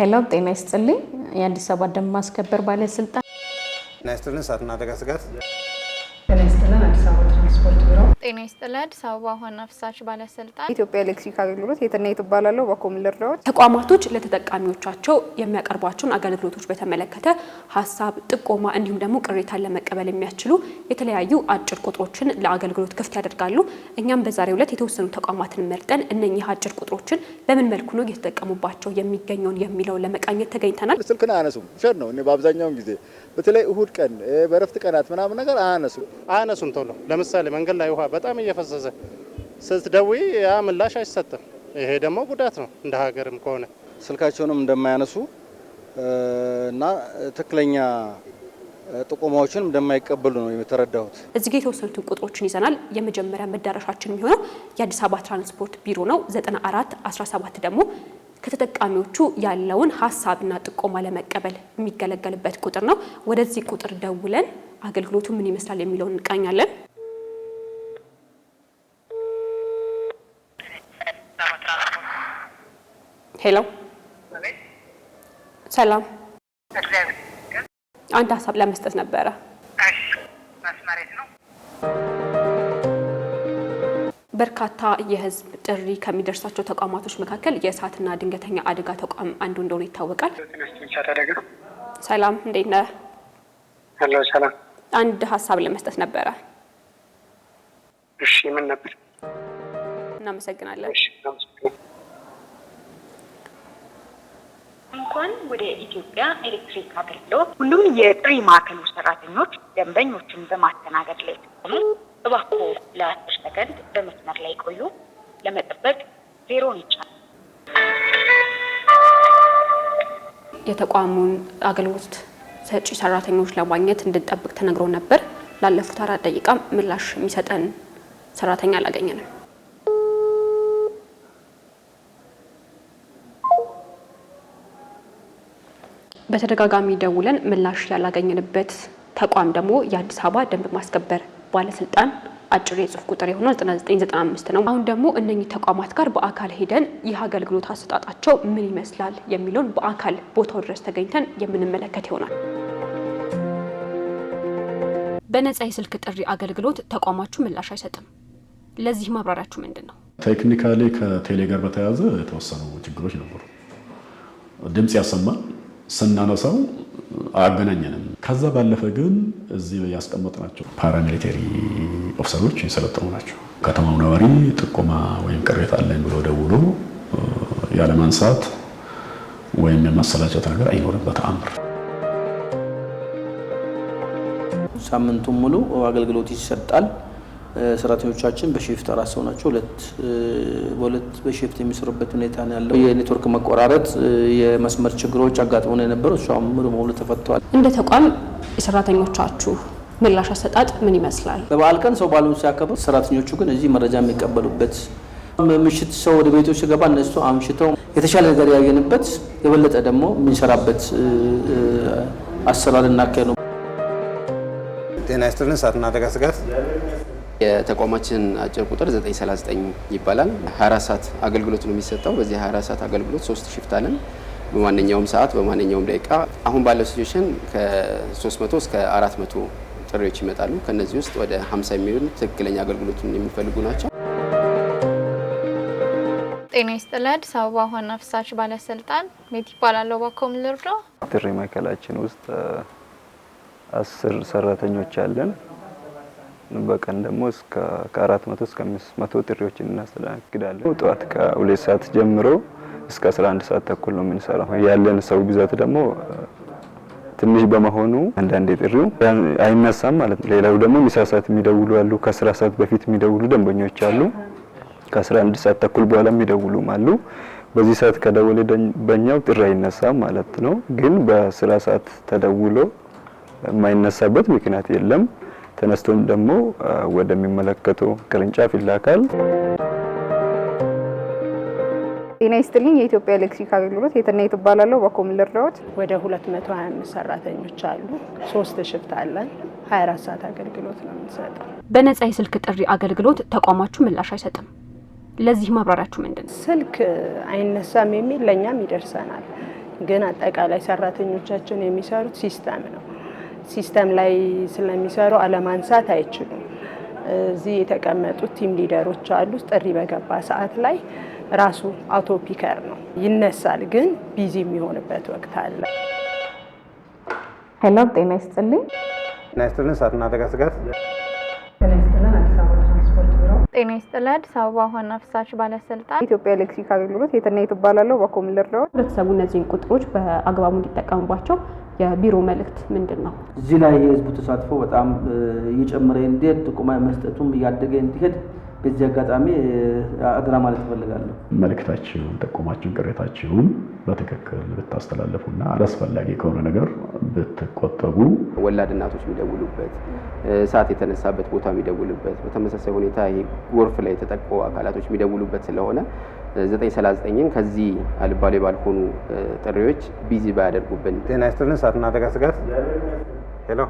ሄሎ ጤና ይስጥልኝ የአዲስ አበባ ደንብ ማስከበር ባለስልጣን ጤና ይስጥልን እሳትና አደጋ ስጋት ጤና ይስጥልን አዲስ አበባ ትራንስፖርት ቢሮ ጤና ይስጥልን አዲስ አበባ ዋና ፍሳሽ ባለስልጣን ኢትዮጵያ ኤሌክትሪክ አገልግሎት የትናየት ይባላልው በኮምለር ዳውት ተቋማቶች ለተጠቃሚዎቻቸው የሚያቀርቧቸውን አገልግሎቶች በተመለከተ ሐሳብ ጥቆማ እንዲሁም ደግሞ ቅሬታን ለመቀበል የሚያስችሉ የተለያዩ አጭር ቁጥሮችን ለአገልግሎት ክፍት ያደርጋሉ። እኛም በዛሬው ዕለት የተወሰኑ ተቋማትን መርጠን እነኚህ አጭር ቁጥሮችን በምን መልኩ ነው እየተጠቀሙባቸው የሚገኙን የሚለው ለመቃኘት ተገኝተናል። ስልክን አያነሱም ሸር ነው። እኔ በአብዛኛው ጊዜ በተለይ እሁድ ቀን በረፍት ቀናት ምናምን ነገር አያነሱም ቶሎ። ለምሳሌ መንገድ ላይ ውሃ በጣም እየፈሰሰ ስትደውይ ያ ምላሽ አይሰጥም። ይሄ ደግሞ ጉዳት ነው እንደ ሀገርም ከሆነ ስልካቸውንም እንደማያነሱ እና ትክክለኛ ጥቆማዎችን እንደማይቀበሉ ነው የተረዳሁት። እዚህ ጋር የተወሰኑትን ቁጥሮችን ይዘናል። የመጀመሪያ መዳረሻችን የሚሆነው የአዲስ አበባ ትራንስፖርት ቢሮ ነው። 9417 ደግሞ ከተጠቃሚዎቹ ያለውን ሐሳብና ጥቆማ ለመቀበል የሚገለገልበት ቁጥር ነው። ወደዚህ ቁጥር ደውለን አገልግሎቱ ምን ይመስላል የሚለውን እንቃኛለን። ሄሎ ሰላም፣ አንድ ሐሳብ ለመስጠት ነበረ። በርካታ የህዝብ ጥሪ ከሚደርሳቸው ተቋማቶች መካከል የእሳትና ድንገተኛ አደጋ ተቋም አንዱ እንደሆነ ይታወቃል። ሰላም እንዴት ነህ? ሄሎ ሰላም። አንድ ሐሳብ ለመስጠት ነበረ። እሺ ምን ነበር? እናመሰግናለን። እሺ እናመሰግናለን። እንኳን ወደ ኢትዮጵያ ኤሌክትሪክ አገልግሎት ሁሉም የጥሪ ማዕከሉ ሰራተኞች ደንበኞችን በማስተናገድ ላይ ሲሆኑ እባክዎ ለ10 ሰከንድ በመስመር ላይ ቆዩ። ለመጠበቅ 0 ይጫኑ። የተቋሙን አገልግሎት ሰጪ ሰራተኞች ለማግኘት እንድንጠብቅ ተነግሮ ነበር። ላለፉት 4 ደቂቃ ምላሽ የሚሰጠን ሰራተኛ አላገኘንም። በተደጋጋሚ ደውለን ምላሽ ያላገኘንበት ተቋም ደግሞ የአዲስ አበባ ደንብ ማስከበር ባለስልጣን አጭር የጽሁፍ ቁጥር የሆነው 9995 ነው። አሁን ደግሞ እነኚህ ተቋማት ጋር በአካል ሄደን ይህ አገልግሎት አሰጣጣቸው ምን ይመስላል የሚለውን በአካል ቦታው ድረስ ተገኝተን የምንመለከት ይሆናል። በነፃ የስልክ ጥሪ አገልግሎት ተቋማችሁ ምላሽ አይሰጥም። ለዚህ ማብራሪያችሁ ምንድነው? ቴክኒካሊ ከቴሌ ጋር በተያያዘ የተወሰኑ ችግሮች ነበሩ። ድምጽ ያሰማል፣ ስናነሳው አገናኘንም። ከዛ ባለፈ ግን እዚህ ያስቀመጥናቸው ፓራሚሊተሪ ኦፊሰሮች የሰለጠኑ ናቸው። ከተማው ነዋሪ ጥቆማ ወይም ቅሬታ አለኝ ብሎ ደውሎ ያለ ማንሳት ወይም የማሰላቸት ነገር አይኖርም በተአምር። ሳምንቱን ሙሉ አገልግሎት ይሰጣል። ሰራተኞቻችን በሺፍት 4 ሰው ናቸው። በሁለት በሺፍት የሚሰሩበት ሁኔታ ነው ያለው። የኔትወርክ መቆራረጥ፣ የመስመር ችግሮች አጋጥሞን የነበረው እሷም ሙሉ በሙሉ ተፈቷል። እንደ ተቋም የሰራተኞቻችሁ ምላሽ አሰጣጥ ምን ይመስላል? በበዓል ቀን ሰው ባሉን ሲያከብር፣ ሰራተኞቹ ግን እዚህ መረጃ የሚቀበሉበት ምሽት ሰው ወደ ቤቶች ሲገባ እነሱ አምሽተው የተሻለ ነገር ያየንበት የበለጠ ደግሞ የምንሰራበት አሰራር እናካሄድ ነው። ጤና ይስጥልን እሳትና አደጋ ስጋት የተቋማችን አጭር ቁጥር 939 ይባላል። 24 ሰዓት አገልግሎት ነው የሚሰጠው። በዚህ 24 ሰዓት አገልግሎት 3 ሽፍት አለን። በማንኛውም ሰዓት በማንኛውም ደቂቃ አሁን ባለው ሲቹዌሽን ከ300 እስከ 400 ጥሪዎች ይመጣሉ። ከነዚህ ውስጥ ወደ 50 የሚሆኑ ትክክለኛ አገልግሎቱን የሚፈልጉ ናቸው። ጤና ይስጥልን አዲስ አበባ ዋና ፍሳሽ ባለስልጣን ሜት ይባላል። ባኮም ልርዶ ጥሪ ማዕከላችን ውስጥ 10 ሰራተኞች አለን። በቀን ደግሞ እስከ 400 እስከ 500 ጥሪዎችን እናስተናግዳለን። ጠዋት ከ2 ሰዓት ጀምሮ እስከ 11 ሰዓት ተኩል ነው የምንሰራው። ያለን ሰው ብዛት ደግሞ ትንሽ በመሆኑ አንዳንዴ ጥሪው አይነሳም ማለት ነው። ሌላው ደግሞ ምሳ ሰዓት የሚደውሉ አሉ። ከስራ ሰዓት በፊት የሚደውሉ ደንበኞች አሉ። ከ11 ሰዓት ተኩል በኋላ የሚደውሉም አሉ። በዚህ ሰዓት ከደወለ ደንበኛው ጥሪ አይነሳም ማለት ነው። ግን በስራ ሰዓት ተደውሎ የማይነሳበት ምክንያት የለም። ተነስቶን ደግሞ ወደሚመለከተው ቅርንጫፍ ይላካል። ጤና ይስጥልኝ የኢትዮጵያ ኤሌክትሪክ አገልግሎት የትናየት ይባላልው በኮምለር ዳውት ወደ 225 ሰራተኞች አሉ። 3 ሽፍት አለን። 24 ሰዓት አገልግሎት ነው የምንሰጠው። በነፃ የስልክ ጥሪ አገልግሎት ተቋማችሁ ምላሽ አይሰጥም። ለዚህ ማብራሪያችሁ ምንድነው? ስልክ አይነሳም የሚል ለኛም ይደርሰናል። ግን አጠቃላይ ሰራተኞቻችን የሚሰሩት ሲስተም ነው። ሲስተም ላይ ስለሚሰሩ አለማንሳት አይችሉም። እዚህ የተቀመጡት ቲም ሊደሮች አሉ። ጥሪ በገባ ሰዓት ላይ ራሱ አውቶፒከር ነው ይነሳል፣ ግን ቢዚ የሚሆንበት ወቅት አለ። ሄሎ፣ ጤና ይስጥልኝ። ጤና ይስጥልን። እሳትና አደጋ ስጋት ጤና ይስጥልን። አዲስ አበባ ዋና ፍሳሽ ባለስልጣን ኢትዮጵያ ኤሌክትሪክ አገልግሎት የትናየት እባላለሁ። በኮምን ልርዳው። ህብረተሰቡ እነዚህን ቁጥሮች በአግባቡ እንዲጠቀሙባቸው የቢሮ መልእክት ምንድን ነው? እዚህ ላይ የህዝቡ ተሳትፎ በጣም እየጨመረ እንዲሄድ ጥቆማ መስጠቱም እያደገ እንዲሄድ በዚህ አጋጣሚ አድራ ማለት እፈልጋለሁ። መልእክታችሁን፣ ጥቆማችሁን፣ ቅሬታችሁን በትክክል ብታስተላለፉና አላስፈላጊ ከሆነ ነገር ብትቆጠቡ። ወላድ እናቶች የሚደውሉበት፣ እሳት የተነሳበት ቦታ የሚደውሉበት፣ በተመሳሳይ ሁኔታ ይሄ ጎርፍ ላይ የተጠቁ አካላቶች የሚደውሉበት ስለሆነ 939ን ከዚህ አልባሌ ባልሆኑ ጥሪዎች ቢዚ ባያደርጉብን። ጤና ይስጥልን። እሳትና አደጋ ስጋት ሄሎ